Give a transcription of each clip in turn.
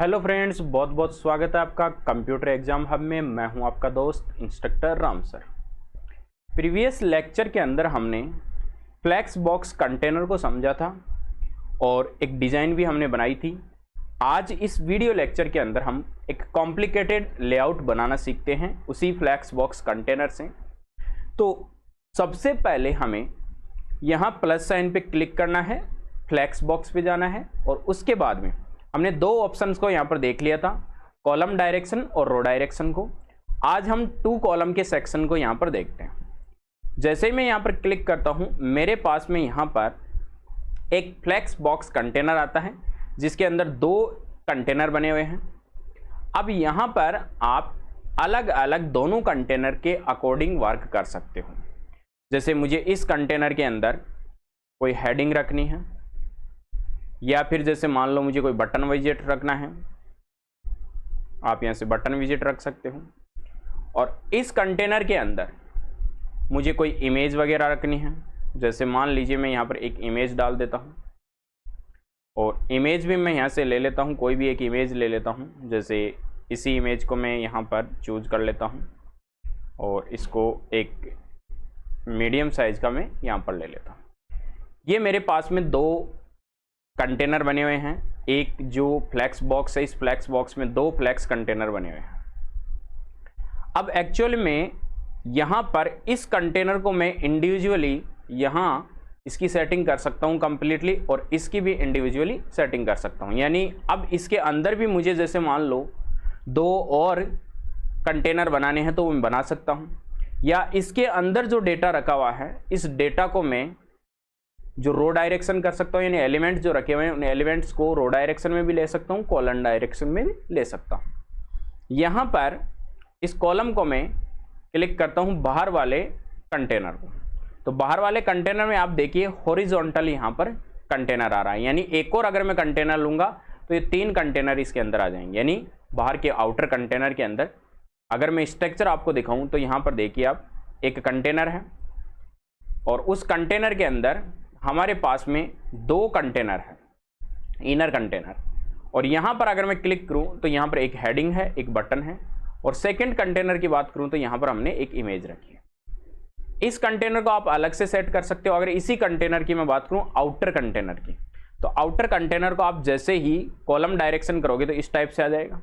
Hello friends, बहुत बहुत स्वागत है आपका कंप्यूटर एग्जाम हब में। मैं हूं आपका दोस्त instructor Ram sir. Previous lecture के अंदर हमने फ्लैक्स बॉक्स कंटेनर को समझा था और एक डिज़ाइन भी हमने बनाई थी। आज इस वीडियो लेक्चर के अंदर हम एक कॉम्प्लिकेटेड लेआउट बनाना सीखते हैं उसी फ्लैक्स बॉक्स कंटेनर से। तो सबसे पहले हमें यहाँ प्लस साइन पे क्लिक करना है, फ्लैक्स बॉक्स पे जाना है और उसके बाद में हमने दो ऑप्शंस को यहाँ पर देख लिया था, कॉलम डायरेक्शन और रो डायरेक्शन को। आज हम 2 कॉलम के सेक्शन को यहाँ पर देखते हैं। जैसे ही मैं यहाँ पर क्लिक करता हूँ, मेरे पास में यहाँ पर एक फ्लैक्स बॉक्स कंटेनर आता है जिसके अंदर 2 कंटेनर बने हुए हैं। अब यहाँ पर आप अलग अलग दोनों कंटेनर के अकॉर्डिंग वर्क कर सकते हो। जैसे मुझे इस कंटेनर के अंदर कोई हेडिंग रखनी है, या फिर जैसे मान लो मुझे कोई बटन विजेट रखना है, आप यहाँ से बटन विजेट रख सकते हो। और इस कंटेनर के अंदर मुझे कोई इमेज वगैरह रखनी है, जैसे मान लीजिए मैं यहाँ पर एक इमेज डाल देता हूँ और इमेज भी मैं यहाँ से ले लेता हूँ, कोई भी एक इमेज ले लेता हूँ। जैसे इसी इमेज को मैं यहाँ पर चूज कर लेता हूँ और इसको एक मीडियम साइज का मैं यहाँ पर ले लेता हूँ। ये मेरे पास में 2 कंटेनर बने हुए हैं। एक जो फ्लैक्स बॉक्स है, इस फ्लैक्स बॉक्स में 2 फ्लैक्स कंटेनर बने हुए हैं। अब एक्चुअल में यहाँ पर इस कंटेनर को मैं इंडिविजुअली यहाँ इसकी सेटिंग कर सकता हूँ कंप्लीटली, और इसकी भी इंडिविजुअली सेटिंग कर सकता हूँ। यानी अब इसके अंदर भी मुझे जैसे मान लो 2 और कंटेनर बनाने हैं तो मैं बना सकता हूँ, या इसके अंदर जो डेटा रखा हुआ है इस डेटा को मैं जो रो डायरेक्शन कर सकता हूँ, यानी एलिमेंट्स जो रखे हुए हैं उन एलिमेंट्स को रो डायरेक्शन में भी ले सकता हूँ, कॉलम डायरेक्शन में भी ले सकता हूँ। यहाँ पर इस कॉलम को मैं क्लिक करता हूँ बाहर वाले कंटेनर को, तो बाहर वाले कंटेनर में आप देखिए हॉरिजॉन्टल यहाँ पर कंटेनर आ रहा है। यानी एक और अगर मैं कंटेनर लूँगा तो ये 3 कंटेनर इसके अंदर आ जाएंगे। यानी बाहर के आउटर कंटेनर के अंदर अगर मैं स्ट्रक्चर आपको दिखाऊँ तो यहाँ पर देखिए आप, एक कंटेनर है और उस कंटेनर के अंदर हमारे पास में 2 कंटेनर है, इनर कंटेनर। और यहाँ पर अगर मैं क्लिक करूँ तो यहाँ पर एक हेडिंग है, एक बटन है, और सेकंड कंटेनर की बात करूँ तो यहाँ पर हमने एक इमेज रखी है। इस कंटेनर को आप अलग से सेट कर सकते हो। अगर इसी कंटेनर की मैं बात करूँ आउटर कंटेनर की, तो आउटर कंटेनर को आप जैसे ही कॉलम डायरेक्शन करोगे तो इस टाइप से आ जाएगा।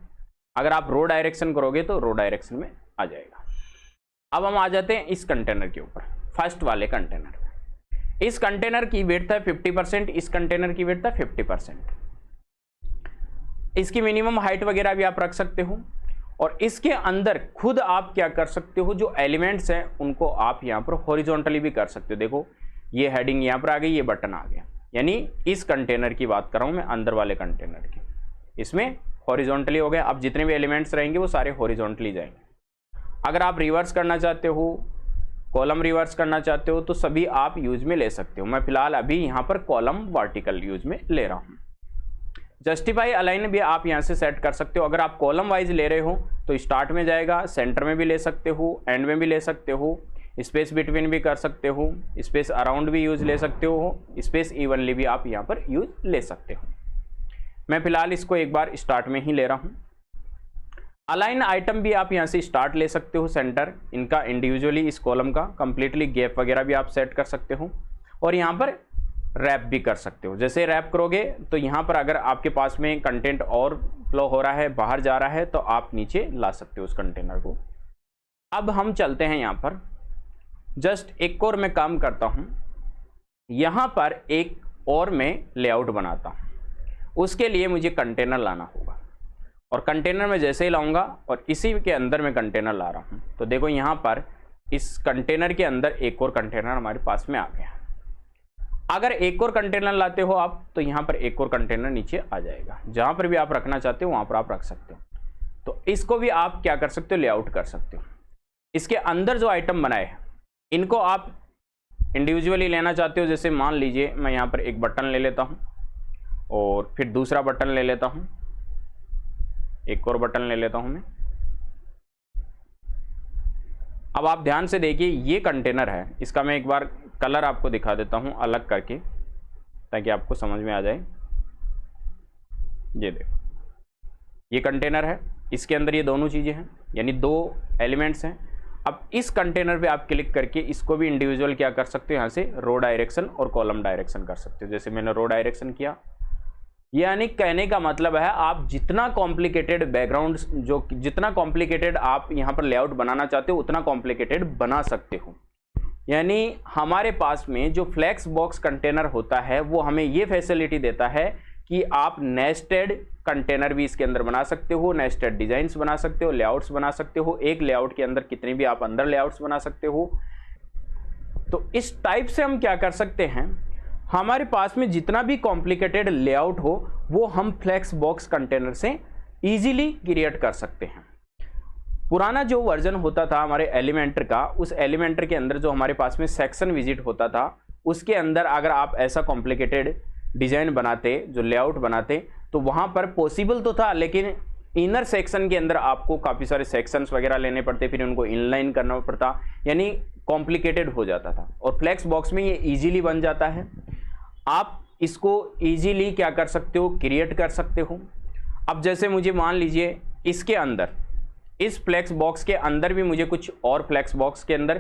अगर आप रो डायरेक्शन करोगे तो रो डायरेक्शन में आ जाएगा। अब हम आ जाते हैं इस कंटेनर के ऊपर, फर्स्ट वाले कंटेनर। इस कंटेनर की विड्थ है 50%, इस कंटेनर की विड्थ है 50%। इसकी मिनिमम हाइट वगैरह भी आप रख सकते हो, और इसके अंदर खुद आप क्या कर सकते हो, जो एलिमेंट्स हैं उनको आप यहाँ पर हॉरिजॉन्टली भी कर सकते हो। देखो ये हेडिंग यहाँ पर आ गई, ये बटन आ गया। यानी इस कंटेनर की बात कर रहा हूँ मैं, अंदर वाले कंटेनर की, इसमें हॉरिजॉन्टली हो गया। अब जितने भी एलिमेंट्स रहेंगे वो सारे हॉरिजॉन्टली जाएंगे। अगर आप रिवर्स करना चाहते हो, कॉलम रिवर्स करना चाहते हो, तो सभी आप यूज में ले सकते हो। मैं फिलहाल अभी यहाँ पर कॉलम वर्टिकल यूज में ले रहा हूँ। जस्टिफाई अलाइन भी आप यहाँ से सेट कर सकते हो। अगर आप कॉलम वाइज ले रहे हो तो स्टार्ट में जाएगा, सेंटर में भी ले सकते हो, एंड में भी ले सकते हो, स्पेस बिटवीन भी कर सकते हो, स्पेस अराउंड भी यूज ले सकते हो, स्पेस इवनली भी आप यहाँ पर यूज ले सकते हो। मैं फिलहाल इसको एक बार स्टार्ट में ही ले रहा हूँ। अलाइन आइटम भी आप यहाँ से स्टार्ट ले सकते हो, सेंटर इनका इंडिविजुअली, इस कॉलम का कंप्लीटली गैप वगैरह भी आप सेट कर सकते हो, और यहाँ पर रैप भी कर सकते हो। जैसे रैप करोगे तो यहाँ पर अगर आपके पास में कंटेंट और फ्लो हो रहा है, बाहर जा रहा है, तो आप नीचे ला सकते हो उस कंटेनर को। अब हम चलते हैं यहाँ पर, जस्ट एक और मैं काम करता हूँ, यहाँ पर एक और मैं लेआउट बनाता हूँ। उसके लिए मुझे कंटेनर लाना होगा, और कंटेनर में जैसे ही लाऊंगा और इसी के अंदर मैं कंटेनर ला रहा हूं, तो देखो यहाँ पर इस कंटेनर के अंदर एक और कंटेनर हमारे पास में आ गया। अगर एक और कंटेनर लाते हो आप तो यहाँ पर एक और कंटेनर नीचे आ जाएगा। जहां पर भी आप रखना चाहते हो वहां पर आप रख सकते हो। तो इसको भी आप क्या कर सकते हो, लेआउट कर सकते हो। इसके अंदर जो आइटम बनाए हैं इनको आप इंडिविजुअली लेना चाहते हो। जैसे मान लीजिए मैं यहाँ पर एक बटन ले लेता हूँ और फिर दूसरा बटन ले लेता हूँ, एक और बटन ले लेता हूं मैं। अब आप ध्यान से देखिए, ये कंटेनर है, इसका मैं एक बार कलर आपको दिखा देता हूं अलग करके, ताकि आपको समझ में आ जाए। ये देखो ये कंटेनर है, इसके अंदर ये दोनों चीज़ें हैं, यानी 2 एलिमेंट्स हैं। अब इस कंटेनर पे आप क्लिक करके इसको भी इंडिविजुअल क्या कर सकते हो, यहाँ से रो डायरेक्शन और कॉलम डायरेक्शन कर सकते हो। जैसे मैंने रो डायरेक्शन किया, यानी कहने का मतलब है आप जितना कॉम्प्लिकेटेड बैकग्राउंड, जितना कॉम्प्लिकेटेड आप यहाँ पर लेआउट बनाना चाहते हो उतना कॉम्प्लिकेटेड बना सकते हो। यानी हमारे पास में जो फ्लेक्स बॉक्स कंटेनर होता है वो हमें ये फैसिलिटी देता है कि आप नेस्टेड कंटेनर भी इसके अंदर बना सकते हो, नेस्टेड डिजाइन्स बना सकते हो, लेआउट्स बना सकते हो, एक लेआउट के अंदर कितने भी आप अंदर लेआउट्स बना सकते हो। तो इस टाइप से हम क्या कर सकते हैं, हमारे पास में जितना भी कॉम्प्लिकेटेड लेआउट हो वो हम फ्लेक्स बॉक्स कंटेनर से इजीली क्रिएट कर सकते हैं। पुराना जो वर्जन होता था हमारे एलिमेंटर का, उस एलिमेंटर के अंदर जो हमारे पास में सेक्शन विजिट होता था, उसके अंदर अगर आप ऐसा कॉम्प्लिकेटेड डिजाइन बनाते, जो लेआउट बनाते, तो वहां पर पॉसिबल तो था, लेकिन इनर सेक्शन के अंदर आपको काफ़ी सारे सेक्शंस वगैरह लेने पड़ते, फिर उनको इनलाइन करना पड़ता, यानी कॉम्प्लिकेटेड हो जाता था। और फ्लेक्स बॉक्स में ये इजीली बन जाता है। आप इसको इजीली क्या कर सकते हो, क्रिएट कर सकते हो। अब जैसे मुझे मान लीजिए इसके अंदर, इस फ्लेक्स बॉक्स के अंदर भी मुझे कुछ और फ्लेक्स बॉक्स के अंदर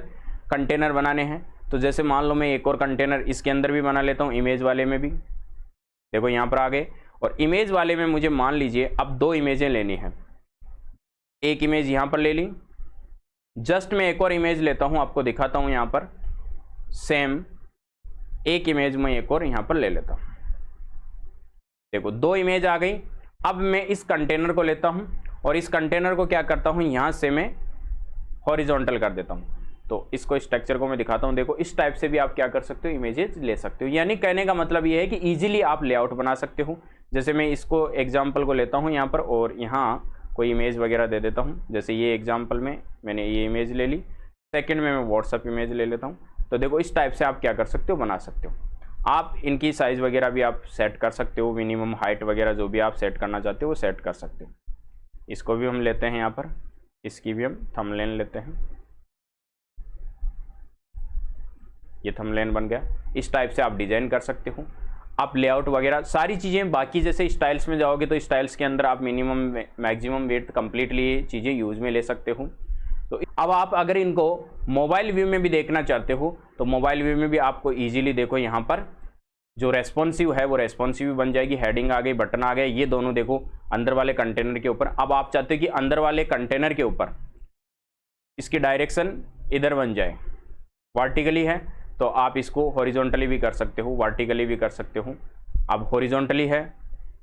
कंटेनर बनाने हैं, तो जैसे मान लो मैं एक और कंटेनर इसके अंदर भी बना लेता हूँ, इमेज वाले में भी। देखो यहाँ पर आ गए, और इमेज वाले में मुझे मान लीजिए अब 2 इमेजें लेनी है। एक इमेज यहाँ पर ले ली, जस्ट मैं एक और इमेज लेता हूँ, आपको दिखाता हूँ। यहाँ पर सेम एक इमेज में एक और यहाँ पर ले लेता हूँ। देखो 2 इमेज आ गई। अब मैं इस कंटेनर को लेता हूँ और इस कंटेनर को क्या करता हूँ, यहाँ से मैं हॉरिजॉन्टल कर देता हूँ। तो इसको, स्ट्रक्चर को मैं दिखाता हूँ। देखो इस टाइप से भी आप क्या कर सकते हो, इमेजेस ले सकते हो। यानी कहने का मतलब ये है कि इजीली आप लेआउट बना सकते हो। जैसे मैं इसको एग्जांपल को लेता हूँ यहाँ पर, और यहाँ कोई इमेज वगैरह दे देता हूँ। जैसे ये एग्जांपल में मैंने ये इमेज ले ली, सेकंड में मैं व्हाट्सएप इमेज ले लेता हूँ। तो देखो इस टाइप से आप क्या कर सकते हो, बना सकते हो। आप इनकी साइज़ वगैरह भी आप सेट कर सकते हो, मिनिमम हाइट वगैरह जो भी आप सेट करना चाहते हो वो सेट कर सकते हो। इसको भी हम लेते हैं यहाँ पर, इसकी भी हम थंबनेल लेते हैं। ये थंबनेल बन गया। इस टाइप से आप डिजाइन कर सकते हो। आप लेआउट वगैरह सारी चीज़ें, बाकी जैसे स्टाइल्स में जाओगे तो स्टाइल्स के अंदर आप मिनिमम मैक्सिमम विड्थ कंप्लीटली चीज़ें यूज़ में ले सकते हो। तो अब आप अगर इनको मोबाइल व्यू में भी देखना चाहते हो तो मोबाइल व्यू में भी आपको इजीली देखो, यहाँ पर जो रेस्पॉन्सिव है वो रेस्पॉन्सिव बन जाएगी। हेडिंग आ गई, बटन आ गए, ये दोनों देखो अंदर वाले कंटेनर के ऊपर। अब आप चाहते हो कि अंदर वाले कंटेनर के ऊपर इसकी डायरेक्शन इधर बन जाए, वर्टिकली है तो आप इसको हॉरिजॉन्टली भी कर सकते हो, वर्टिकली भी कर सकते हो। अब हॉरिजॉन्टली है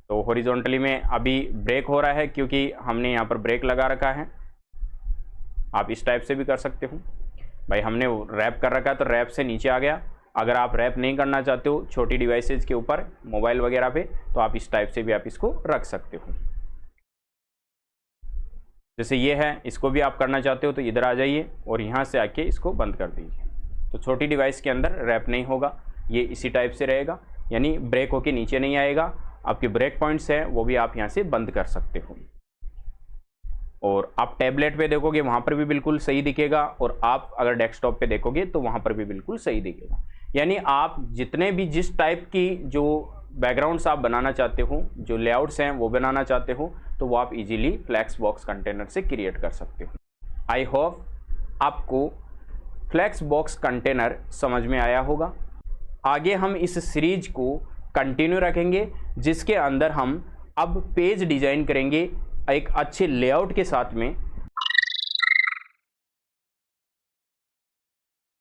तो हॉरिजॉन्टली में अभी ब्रेक हो रहा है क्योंकि हमने यहाँ पर ब्रेक लगा रखा है। आप इस टाइप से भी कर सकते हो। भाई हमने रैप कर रखा है तो रैप से नीचे आ गया। अगर आप रैप नहीं करना चाहते हो छोटी डिवाइसेज के ऊपर, मोबाइल वगैरह पे, तो आप इस टाइप से भी आप इसको रख सकते हो। जैसे ये है, इसको भी आप करना चाहते हो तो इधर आ जाइए और यहाँ से आके इसको बंद कर दीजिए। तो छोटी डिवाइस के अंदर रैप नहीं होगा, ये इसी टाइप से रहेगा, यानी ब्रेक होके नीचे नहीं आएगा। आपके ब्रेक पॉइंट्स हैं वो भी आप यहाँ से बंद कर सकते हो। और आप टैबलेट पे देखोगे वहाँ पर भी बिल्कुल सही दिखेगा, और आप अगर डेस्कटॉप पे देखोगे तो वहाँ पर भी बिल्कुल सही दिखेगा। यानी आप जितने भी जिस टाइप की जो बैकग्राउंड्स आप बनाना चाहते हो, जो लेआउट्स हैं वो बनाना चाहते हो, तो वो आप इजीली फ्लेक्स बॉक्स कंटेनर से क्रिएट कर सकते हो। आई होप आपको फ्लेक्स बॉक्स कंटेनर समझ में आया होगा। आगे हम इस सीरीज को कंटिन्यू रखेंगे जिसके अंदर हम अब पेज डिज़ाइन करेंगे एक अच्छे लेआउट के साथ में,